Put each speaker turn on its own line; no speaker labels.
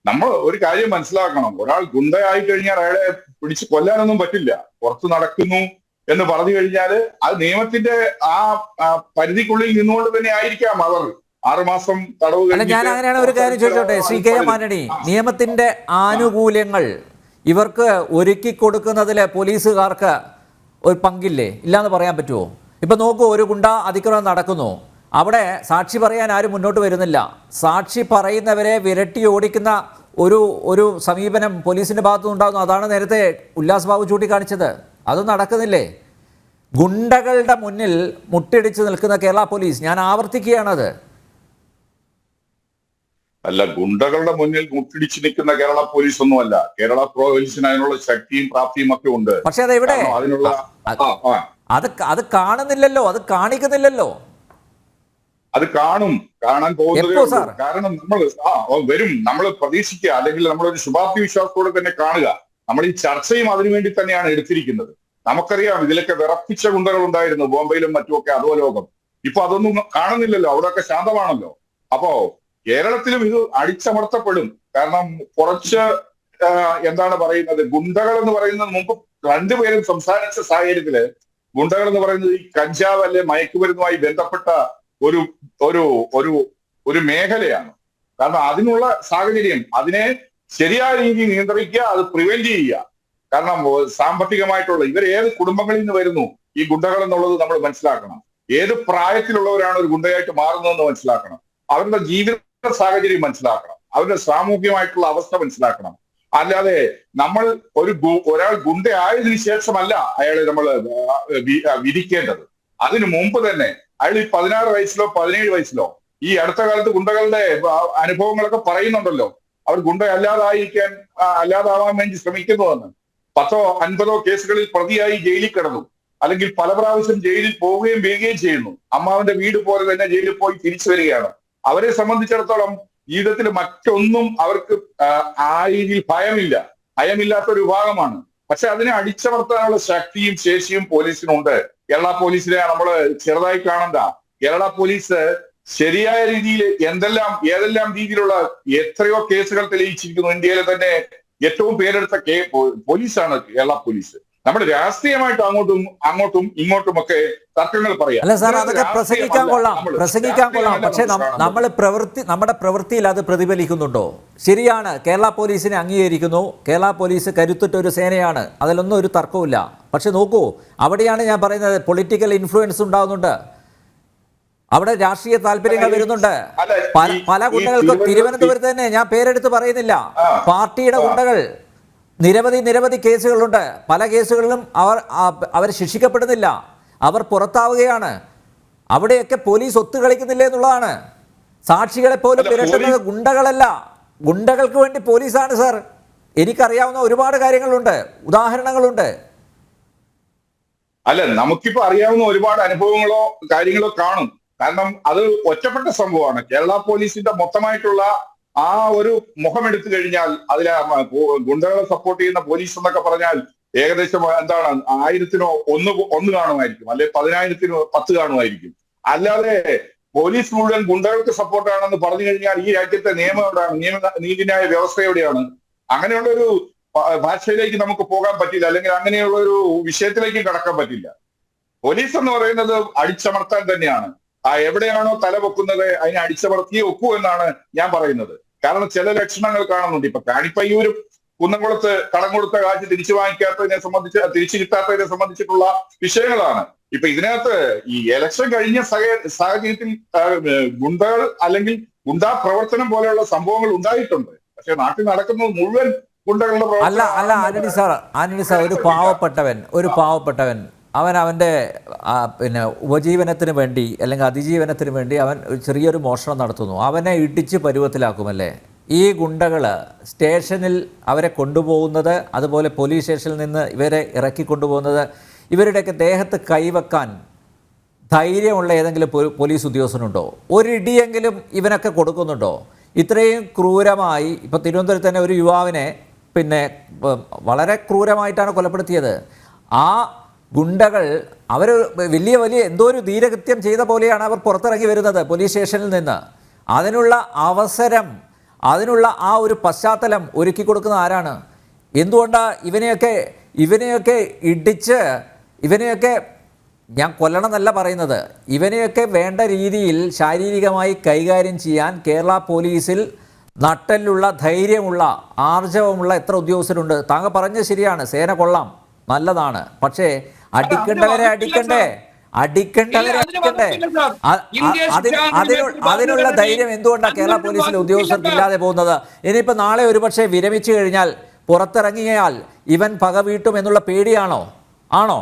നമ്മൾ ഒരു കാര്യം മനസ്സിലാക്കണം. ഒരാൾ ഗുണ്ടയായി കഴിഞ്ഞാൽ അയാളെ പിടിച്ച് കൊല്ലാനൊന്നും പറ്റില്ല. പുറത്ത് നടക്കുന്നു എന്ന് പറഞ്ഞു കഴിഞ്ഞാൽ അത് നിയമത്തിന്റെ ആ പരിധിക്കുള്ളിൽ നിന്നുകൊണ്ട് തന്നെ ആയിരിക്കാം അവർ 6 മാസം തടവ്
അല്ല, ഞാൻ അങ്ങനെയാണ് ഒരു കാര്യം ചോദിച്ചോട്ടെ ശ്രീ കെ എം ആന്റണി, നിയമത്തിന്റെ ആനുകൂല്യങ്ങൾ ഇവർക്ക് ഒരുക്കി കൊടുക്കുന്നതിൽ പോലീസുകാർക്ക് ഒരു പങ്കില്ലേ? ഇല്ലാന്ന് പറയാൻ പറ്റുമോ? ഇപ്പൊ നോക്കൂ, ഒരു ഗുണ്ട അതിക്രമം നടക്കുന്നു, അവിടെ സാക്ഷി പറയാൻ ആരും മുന്നോട്ട് വരുന്നില്ല. സാക്ഷി പറയുന്നവരെ വിരട്ടി ഓടിക്കുന്ന ഒരു സമീപനം പോലീസിന്റെ ഭാഗത്തുനിന്ന് ഉണ്ടാകുന്നു. അതാണ് നേരത്തെ ഉല്ലാസ് ബാബു ചൂണ്ടിക്കാണിച്ചത്. അത് നടക്കുന്നില്ലേ? ഗുണ്ടകളുടെ മുന്നിൽ മുട്ടിടിച്ച് നിൽക്കുന്ന കേരള പോലീസ്, ഞാൻ ആവർത്തിക്കുകയാണത്.
അല്ല, ഗുണ്ടകളുടെ മുന്നിൽ മുട്ടിടിച്ച് നിൽക്കുന്ന കേരള പോലീസ് ഒന്നുമല്ല. കേരള പോലീസിന് അതിനുള്ള ശക്തിയും പ്രാപ്തിയും ഒക്കെ ഉണ്ട്.
പക്ഷെ അതെവിടെ?
അതിനുള്ള
അത് കാണുന്നില്ലല്ലോ, അത് കാണിക്കുന്നില്ലല്ലോ.
അത് കാണാൻ പോകുന്നതേ. കാരണം നമ്മൾ വരും, നമ്മൾ പ്രതീക്ഷിക്കുക, അല്ലെങ്കിൽ നമ്മളൊരു ശുഭാപ്തി വിശ്വാസത്തോടെ തന്നെ കാണുക. നമ്മൾ ഈ ചർച്ചയും അതിനുവേണ്ടി തന്നെയാണ് എടുത്തിരിക്കുന്നത്. നമുക്കറിയാം ഇതിലൊക്കെ വിറപ്പിച്ച ഗുണ്ടകൾ ഉണ്ടായിരുന്നു ബോംബെയിലും മറ്റുമൊക്കെ അധോലോകം. ഇപ്പൊ അതൊന്നും കാണുന്നില്ലല്ലോ, അവിടെയൊക്കെ ശാന്തമാണല്ലോ. അപ്പോ കേരളത്തിലും ഇത് അടിച്ചമർത്തപ്പെടും. കാരണം കുറച്ച് എന്താണ് പറയുന്നത്, ഗുണ്ടകൾ എന്ന് പറയുന്നത് മുമ്പ് രണ്ടുപേരും സംസാരിച്ച സാഹചര്യത്തില് ഗുണ്ടകൾ എന്ന് പറയുന്നത് ഈ കഞ്ചാവ് അല്ലെ മയക്കുമരുന്നുമായി ബന്ധപ്പെട്ട ഒരു ഒരു ഒരു ഒരു മേഖലയാണ്. കാരണം അതിനുള്ള സാഹചര്യം, അതിനെ ശരിയായ രീതിയിൽ നിയന്ത്രിക്കുക, അത് പ്രിവെന്റ് ചെയ്യുക. കാരണം സാമ്പത്തികമായിട്ടുള്ള ഇവർ ഏത് കുടുംബങ്ങളിൽ നിന്ന് വരുന്നു ഈ ഗുണ്ടകൾ എന്നുള്ളത് നമ്മൾ മനസ്സിലാക്കണം. ഏത് പ്രായത്തിലുള്ളവരാണ് ഒരു ഗുണ്ടയായിട്ട് മാറുന്നതെന്ന് മനസ്സിലാക്കണം. അവരുടെ ജീവിത സാഹചര്യം മനസ്സിലാക്കണം. അവരുടെ സാമൂഹികമായിട്ടുള്ള അവസ്ഥ മനസ്സിലാക്കണം. അല്ലാതെ നമ്മൾ ഒരാൾ ഗുണ്ടയായതിനു ശേഷമല്ല അയാളെ നമ്മൾ വിധിക്കേണ്ടത്. അതിനു മുമ്പ് തന്നെ അയാൾ ഈ 16 വയസ്സിലോ 17 വയസ്സിലോ ഈ അടുത്ത കാലത്ത് ഗുണ്ടകളുടെ അനുഭവങ്ങളൊക്കെ പറയുന്നുണ്ടല്ലോ. അവർ ഗുണ്ട അല്ലാതാവാൻ വേണ്ടി ശ്രമിക്കുന്നുവെന്ന്. 10ഓ 50ഓ കേസുകളിൽ പ്രതിയായി ജയിലിൽ കിടന്നു, അല്ലെങ്കിൽ പല പ്രാവശ്യം ജയിലിൽ പോവുകയും വരികയും ചെയ്യുന്നു. അമ്മാവന്റെ വീട് പോലെ തന്നെ ജയിലിൽ പോയി തിരിച്ചു വരികയാണ്. അവരെ സംബന്ധിച്ചിടത്തോളം ജീവിതത്തിൽ മറ്റൊന്നും അവർക്ക് ആ രീതിയിൽ ഭയമില്ലാത്ത ഒരു വിഭാഗമാണ്. പക്ഷെ അതിനെ അടിച്ചമർത്താനുള്ള ശക്തിയും ശേഷിയും പോലീസിനുണ്ട്. കേരള പോലീസിനെ നമ്മൾ ചെറുതായി കാണണ്ട. കേരള പോലീസ് ശരിയായ രീതിയിൽ ഏതെല്ലാം രീതിയിലുള്ള എത്രയോ കേസുകൾ തെളിയിച്ചിരിക്കുന്നു. ഇന്ത്യയിലെ തന്നെ ഏറ്റവും പേരെടുത്ത പോലീസാണ് കേരള പോലീസ്. നമ്മൾ രാഷ്ട്രീയമായിട്ട് അങ്ങോട്ടും ഇങ്ങോട്ടുമൊക്കെ തർക്കങ്ങൾ പറയാം.
അല്ല സാർ, അതൊക്കെ പ്രസംഗിക്കാൻ കൊള്ളാം. പക്ഷെ നമ്മുടെ പ്രവൃത്തിയിൽ അത് പ്രതിഫലിക്കുന്നുണ്ടോ? ശരിയാണ്, കേരള പോലീസിനെ അംഗീകരിക്കുന്നു. കേരള പോലീസ് കരുത്തുറ്റൊരു സേനയാണ്, അതിലൊന്നും ഒരു തർക്കവുമില്ല. പക്ഷെ നോക്കൂ, അവിടെയാണ് ഞാൻ പറയുന്നത് പൊളിറ്റിക്കൽ ഇൻഫ്ലുവൻസ് ഉണ്ടാകുന്നുണ്ട്. അവിടെ രാഷ്ട്രീയ താല്പര്യങ്ങൾ വരുന്നുണ്ട്. പല ഗുണ്ടകൾക്കും തിരുവനന്തപുരത്ത് തന്നെ, ഞാൻ പേരെടുത്ത് പറയുന്നില്ല, പാർട്ടിയുടെ ഗുണ്ടകൾ നിരവധി കേസുകളുണ്ട്. പല കേസുകളിലും അവർ ശിക്ഷിക്കപ്പെടുന്നില്ല, അവർ പുറത്താവുകയാണ്. അവിടെയൊക്കെ പോലീസ് ഒത്തുകളിക്കുന്നില്ല എന്നുള്ളതാണ്. സാക്ഷികളെ പോലും വിരട്ടുന്നത് ഗുണ്ടകളല്ല, ഗുണ്ടകൾക്ക് വേണ്ടി പോലീസാണ് സാർ. എനിക്കറിയാവുന്ന ഒരുപാട് കാര്യങ്ങളുണ്ട്, ഉദാഹരണങ്ങളുണ്ട്.
അല്ല, നമുക്കിപ്പോ അറിയാവുന്ന ഒരുപാട് അനുഭവങ്ങളോ കാര്യങ്ങളോ കാണും. കാരണം അത് ഒറ്റപ്പെട്ട സംഭവമാണ്. കേരള പോലീസിന്റെ മൊത്തമായിട്ടുള്ള ആ ഒരു മുഖം എടുത്തു കഴിഞ്ഞാൽ അതിലെ ഗുണ്ടകളെ സപ്പോർട്ട് ചെയ്യുന്ന പോലീസ് എന്നൊക്കെ പറഞ്ഞാൽ ഏകദേശം എന്താണ് 1000-നോ ഒന്ന് കാണുമായിരിക്കും, അല്ലെ 10,000-ന് 10 കാണുമായിരിക്കും. അല്ലാതെ പോലീസ് മുഴുവൻ ഗുണ്ടകൾക്ക് സപ്പോർട്ടാണെന്ന് പറഞ്ഞു കഴിഞ്ഞാൽ ഈ രാജ്യത്തെ നിയമം എവിടെയാണ്? നീതിന്യായ വ്യവസ്ഥ എവിടെയാണ്? അങ്ങനെയുള്ള ഒരു ഭാഷയിലേക്ക് നമുക്ക് പോകാൻ പറ്റില്ല, അല്ലെങ്കിൽ അങ്ങനെയുള്ള ഒരു വിഷയത്തിലേക്ക് കടക്കാൻ പറ്റില്ല. പോലീസ് എന്ന് പറയുന്നത് അടിച്ചമർത്താൻ തന്നെയാണ്. എവിടെയാണോ തല വെക്കുന്നത് അതിനെ അടിച്ചമർത്തിയേ ഒക്കൂ എന്നാണ് ഞാൻ പറയുന്നത്. കാരണം ചില ലക്ഷണങ്ങൾ കാണുന്നുണ്ട്. ഇപ്പൊ കാണിപ്പയ്യൂരും കുന്നംകുളത്ത് കടം കൊടുത്ത കാശ് തിരിച്ചു കിട്ടാത്തതിനെ സംബന്ധിച്ചിട്ടുള്ള വിഷയങ്ങളാണ്. ഇപ്പൊ ഇതിനകത്ത് ഈ ഇലക്ഷൻ കഴിഞ്ഞ സാഹചര്യത്തിൽ ഗുണ്ടകൾ അല്ലെങ്കിൽ ഗുണ്ടാ പ്രവർത്തനം പോലെയുള്ള സംഭവങ്ങൾ ഉണ്ടായിട്ടുണ്ട്. പക്ഷെ നാട്ടിൽ നടക്കുന്നത് മുഴുവൻ ഗുണ്ടകളുടെ പ്രവർത്തനം.
അല്ല ആന്റണി സാർ, ഒരു പാവപ്പെട്ടവൻ അവൻ്റെ ഉപജീവനത്തിന് വേണ്ടി അല്ലെങ്കിൽ അതിജീവനത്തിന് വേണ്ടി അവൻ ചെറിയൊരു മോഷണം നടത്തുന്നു, അവനെ ഇടിച്ച് പരുവത്തിലാക്കുമല്ലേ? ഈ ഗുണ്ടകൾ സ്റ്റേഷനിൽ അവരെ കൊണ്ടുപോകുന്നത്, അതുപോലെ പോലീസ് സ്റ്റേഷനിൽ നിന്ന് ഇവരെ ഇറക്കി കൊണ്ടുപോകുന്നത്, ഇവരുടെയൊക്കെ ദേഹത്ത് കൈവെക്കാൻ ധൈര്യമുള്ള ഏതെങ്കിലും പോലീസ് ഉദ്യോഗസ്ഥനുണ്ടോ? ഒരിടിയെങ്കിലും ഇവനൊക്കെ കൊടുക്കുന്നുണ്ടോ? ഇത്രയും ക്രൂരമായി ഇപ്പോൾ തിരുവനന്തപുരത്ത് തന്നെ ഒരു യുവാവിനെ വളരെ ക്രൂരമായിട്ടാണ് കൊലപ്പെടുത്തിയത്. ആ ഗുണ്ടകൾ അവർ വലിയ എന്തോ ഒരു ധീരകൃത്യം ചെയ്ത പോലെയാണ് അവർ പുറത്തിറങ്ങി വരുന്നത് പോലീസ് സ്റ്റേഷനിൽ നിന്ന്. അതിനുള്ള അവസരം അതിനുള്ള ആ ഒരു പശ്ചാത്തലം ഒരുക്കി കൊടുക്കുന്ന ആരാണ്? എന്തുകൊണ്ടാണ് ഇവനെയൊക്കെ ഇടിച്ച് ഇവനെയൊക്കെ, ഞാൻ കൊല്ലണം എന്നല്ല പറയുന്നത്, ഇവനെയൊക്കെ വേണ്ട രീതിയിൽ ശാരീരികമായി കൈകാര്യം ചെയ്യാൻ കേരള പോലീസിൽ നട്ടലുള്ള, ധൈര്യമുള്ള, ആർജവമുള്ള എത്ര ഉദ്യോഗസ്ഥരുണ്ട്? താങ്കൾ പറഞ്ഞത് ശരിയാണ്, സേന കൊള്ളാം, നല്ലതാണ്. പക്ഷേ അടിക്കേണ്ടവരെ അടിക്കണ്ടേ? അതിനുള്ള ധൈര്യം എന്തുകൊണ്ടാണ് കേരള പോലീസിലെ ഉദ്യോഗസ്ഥർക്ക് ഇല്ലാതെ പോകുന്നത്? ഇനിയിപ്പോൾ നാളെ ഒരുപക്ഷെ വിരമിച്ചു കഴിഞ്ഞാൽ, പുറത്തിറങ്ങിയാൽ ഇവൻ പക വീട്ടും എന്നുള്ള പേടിയാണോ? ആണോ?